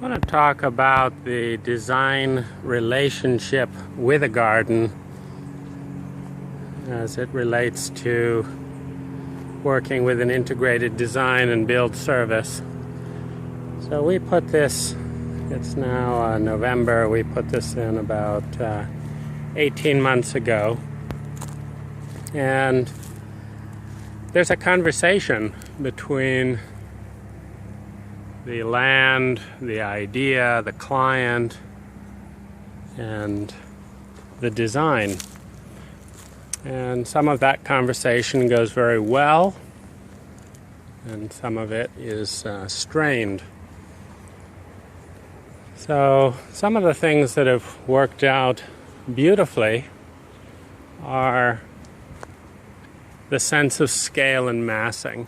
I want to talk about the design relationship with a garden as it relates to working with an integrated design and build service. So we put this, it's now November, we put this in about 18 months ago. And there's a conversation between the land, the idea, the client, and the design. And some of that conversation goes very well, and some of it is strained. So some of the things that have worked out beautifully are the sense of scale and massing.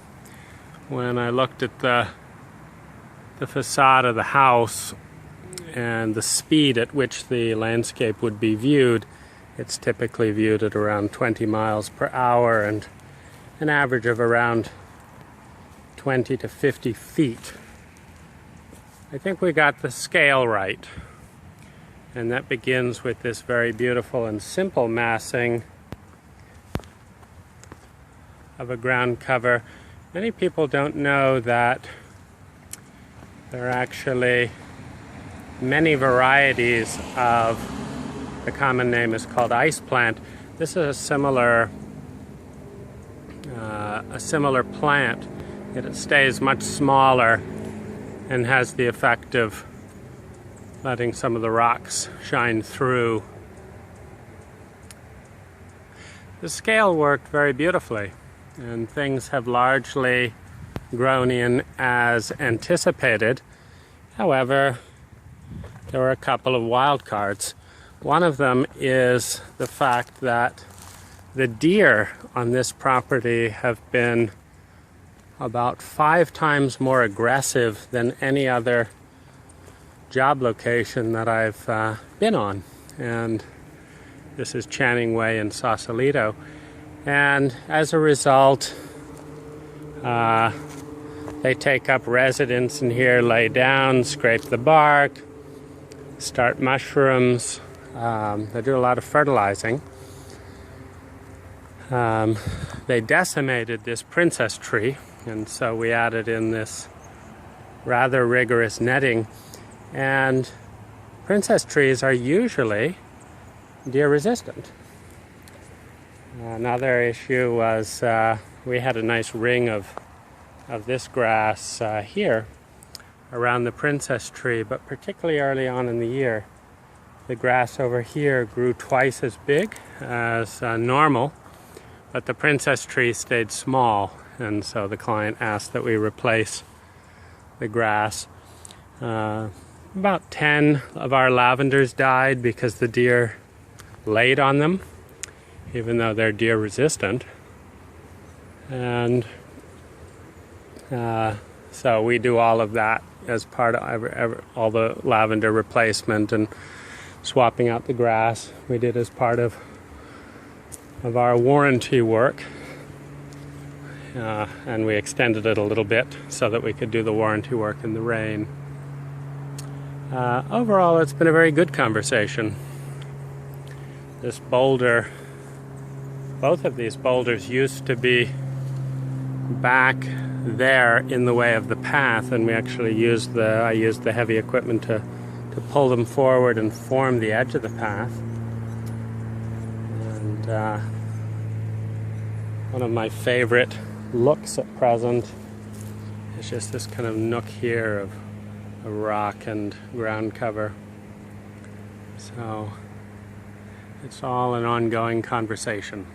When I looked at the facade of the house and the speed at which the landscape would be viewed, it's typically viewed at around 20 miles per hour and an average of around 20 to 50 feet. I think we got the scale right, and that begins with this very beautiful and simple massing of a ground cover. Many people don't know that there are actually many varieties of the common name is called ice plant. This is a similar plant, yet it stays much smaller and has the effect of letting some of the rocks shine through. The scale worked very beautifully, and things have largely grown in as anticipated. However, there were a couple of wild cards. One of them is the fact that the deer on this property have been about 5 times more aggressive than any other job location that I've been on. And this is Channing Way in Sausalito. And as a result, they take up residence in here, lay down, scrape the bark, start mushrooms. They do a lot of fertilizing. They decimated this princess tree, and so we added in this rather rigorous netting. And princess trees are usually deer resistant. Another issue was we had a nice ring of this grass here around the princess tree, but particularly early on in the year, the grass over here grew twice as big as normal, but the princess tree stayed small, and so the client asked that we replace the grass. About 10 of our lavenders died because the deer laid on them, even though they're deer resistant. And so we do all of that as part of all the lavender replacement and swapping out the grass. We did as part of our warranty work, and we extended it a little bit so that we could do the warranty work in the rain. Overall, it's been a very good conversation. This boulder, both of these boulders used to be back there in the way of the path, and we actually I used the heavy equipment to pull them forward and form the edge of the path. And one of my favorite looks at present is just this kind of nook here of rock and ground cover. So it's all an ongoing conversation.